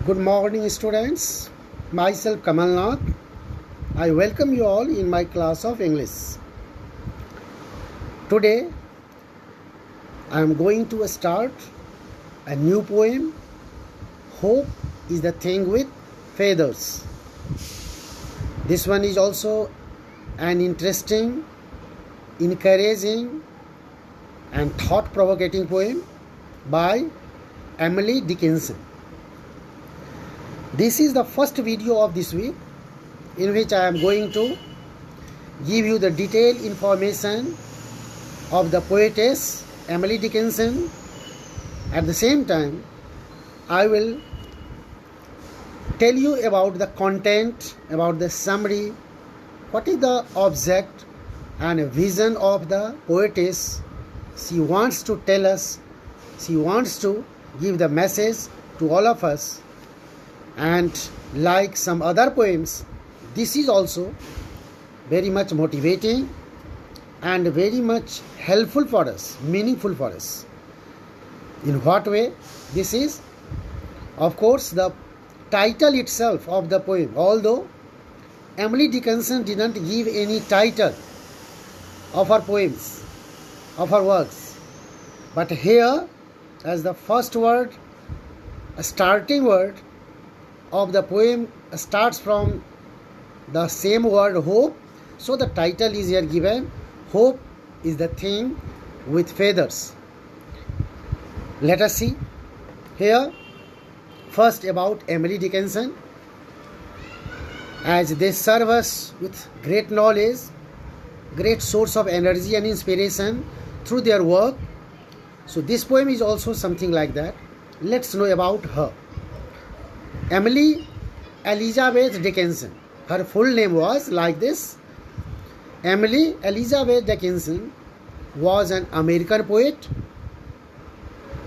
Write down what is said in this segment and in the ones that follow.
Good morning, students. Myself Kamal Nath. I welcome you all in my class of English. Today, I am going to start a new poem. Hope is the thing with feathers. This one is also an interesting, encouraging, and thought-provoking poem by Emily Dickinson. This is the first video of this week in which I am going to give you the detailed information of the poetess Emily Dickinson. At the same time, I will tell you about the content, about the summary, what is the object and vision of the poetess. She wants to tell us, she wants to give the message to all of us. And like some other poems, this is also very much motivating and very much helpful for us, meaningful for us. In what way? This is, of course, the title itself of the poem. Although Emily Dickinson didn't give any title of her poems, of her works, but here, as the first word, a starting word of the poem starts from the same word hope. So the title is here given, Hope is the thing with feathers. Let us see here first about Emily Dickinson, as they serve us with great knowledge, great source of energy and inspiration through their work. So this poem is also something like that. Let's know about her. Emily Elizabeth Dickinson. Her full name was like this. Emily Elizabeth Dickinson was an American poet,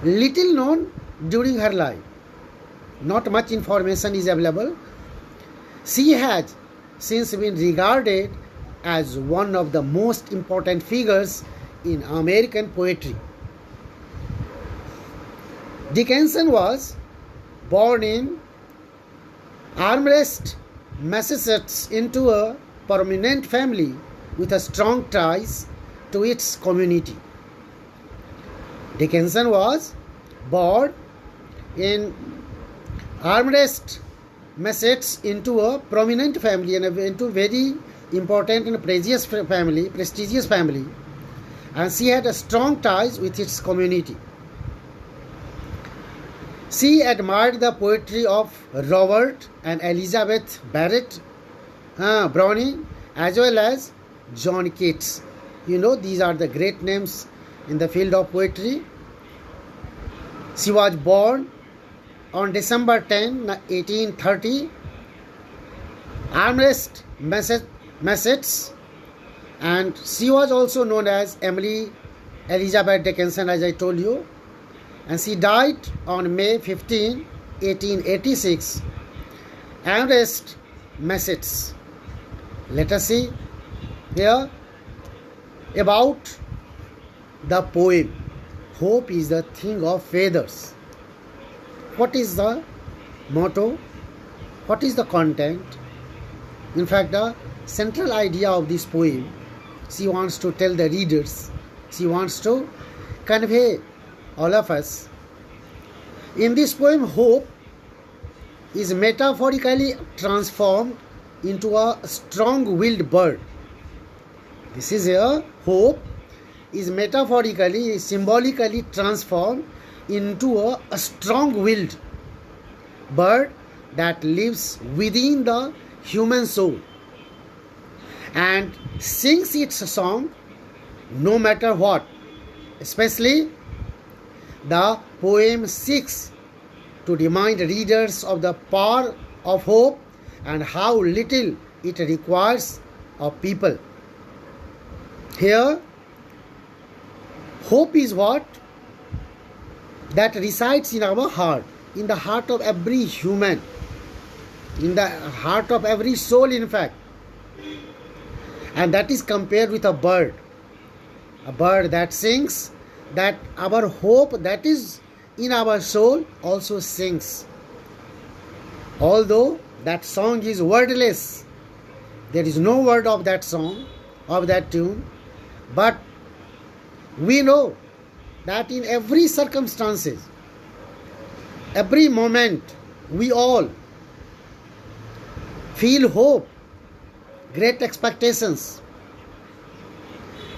little known during her life. Not much information is available. She has since been regarded as one of the most important figures in American poetry. Dickinson was born in Amherst, Massachusetts, into a prominent family with a strong ties to its community. Dickinson was born in Amherst, Massachusetts, into a prominent family and into very important and prestigious family, and she had a strong ties with its community. She admired the poetry of Robert and Elizabeth Barrett Browning, as well as John Keats. You know, these are the great names in the field of poetry. She was born on December 10, 1830, Amherst, Massachusetts, and she was also known as Emily Elizabeth Dickinson, as I told you. And she died on May 15, 1886, Amherst, Massachusetts. Let us see here about the poem. Hope is the thing of feathers. What is the motto? What is the content? In fact, the central idea of this poem, she wants to tell the readers, she wants to convey all of us. In this poem, hope is metaphorically transformed into a strong-willed bird. This is here, hope is metaphorically, symbolically transformed into a strong-willed bird that lives within the human soul and sings its song no matter what. Especially, the poem seeks to remind readers of the power of hope and how little it requires of people. Here, hope is what? That resides in our heart, in the heart of every human, in the heart of every soul, in fact. And that is compared with a bird that sings, that our hope that is in our soul also sings. Although that song is wordless, there is no word of that song, of that tune, but we know that in every circumstances, every moment, we all feel hope, great expectations,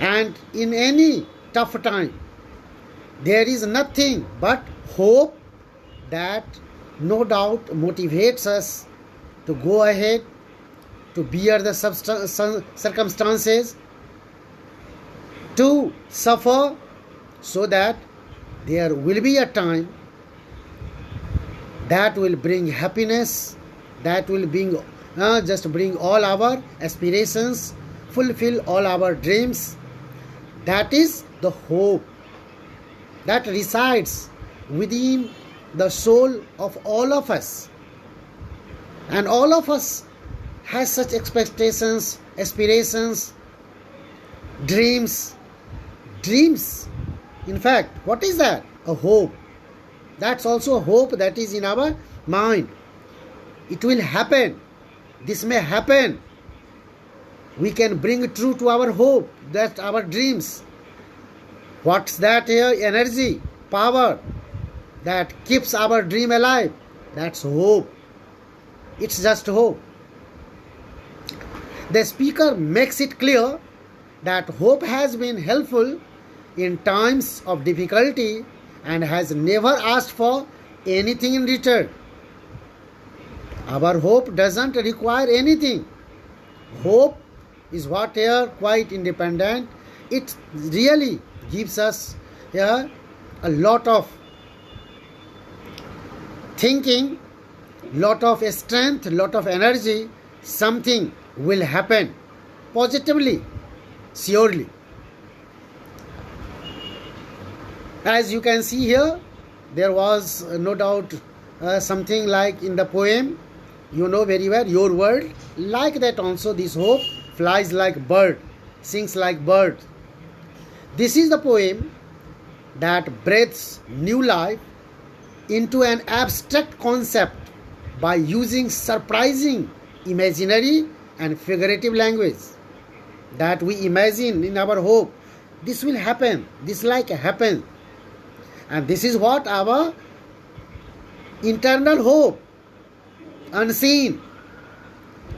and in any tough time, there is nothing but hope that no doubt motivates us to go ahead, to bear the circumstances, to suffer, so that there will be a time that will bring happiness, that will bring all our aspirations, fulfill all our dreams. That is the hope that resides within the soul of all of us. And all of us has such expectations, aspirations, dreams. In fact, what is that? A hope. That's also a hope that is in our mind. It will happen. This may happen. We can bring true to our hope, that our dreams. What's that here? Energy, power that keeps our dream alive. That's hope. It's just hope. The speaker makes it clear that hope has been helpful in times of difficulty and has never asked for anything in return. Our hope doesn't require anything. Hope is what here quite independent. It really gives us here a lot of thinking, lot of strength, lot of energy. Something will happen positively, surely. As you can see here, there was no doubt something like in the poem, you know very well, your world. Like that also this hope flies like bird, sings like bird. This is the poem that breathes new life into an abstract concept by using surprising imaginary and figurative language. That we imagine in our hope, this will happen, this like happen. And this is what our internal hope, unseen.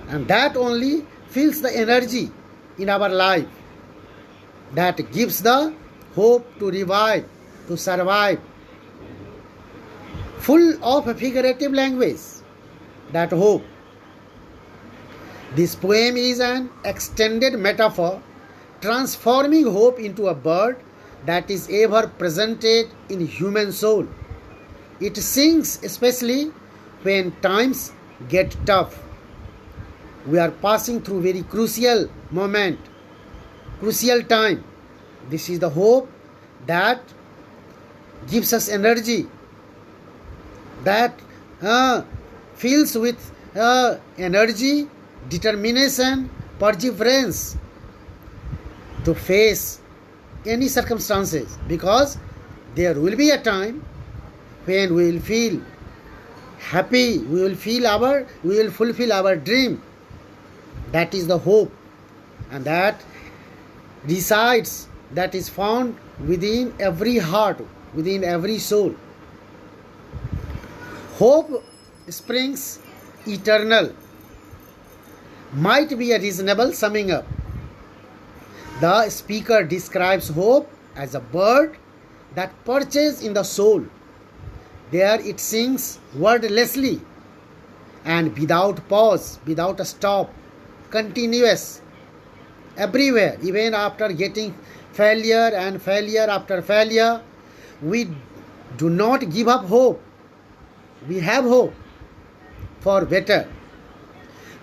And that only fills the energy in our life. That gives the hope to revive, to survive. Full of figurative language, that hope. This poem is an extended metaphor transforming hope into a bird that is ever presented in human soul. It sings especially when times get tough. We are passing through very crucial moment, crucial time. This is the hope that gives us energy, that fills with energy, determination, perseverance to face any circumstances, because there will be a time when we will feel happy, we will fulfill our dream. That is the hope, and that resides, that is found within every heart, within every soul. Hope springs eternal might be a reasonable summing up. The speaker describes hope as a bird that perches in the soul. There it sings wordlessly and without pause, without a stop, continuous, everywhere. Even after getting failure and failure after failure, we do not give up hope. We have hope for better.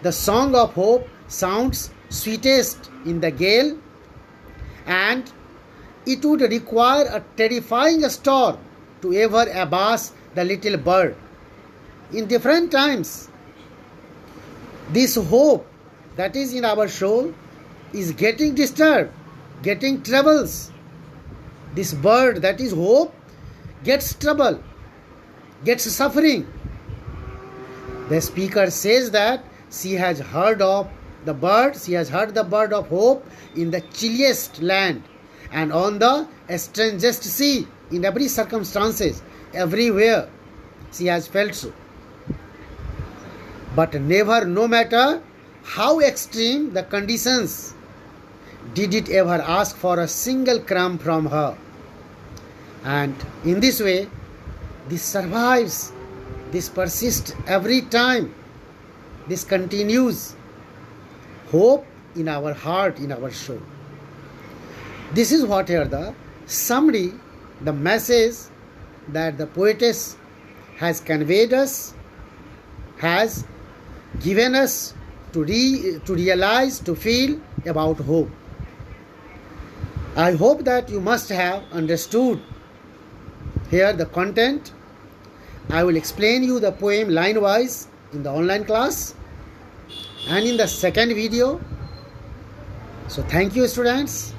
The song of hope sounds sweetest in the gale, and it would require a terrifying storm to ever abase the little bird. In different times, this hope that is in our soul is getting disturbed, getting troubles. This bird that is hope gets trouble, gets suffering. The speaker says that she has heard the bird of hope in the chilliest land and on the strangest sea, in every circumstances, everywhere she has felt so. But never, no matter how extreme the conditions, did it ever ask for a single crumb from her. And in this way, this survives, this persists every time, this continues. Hope in our heart, in our soul. This is what here the summary, the message that the poetess has conveyed us, has given us to realize, to feel about hope. I hope that you must have understood here the content. I will explain you the poem line wise in the online class and in the second video. So thank you, students.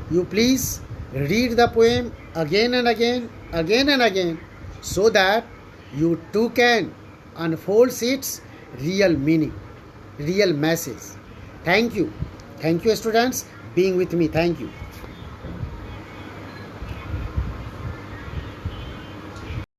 You please read the poem again and again, so that you too can unfold its real meaning, real message. Thank you. Thank you, students, being with me. Thank you.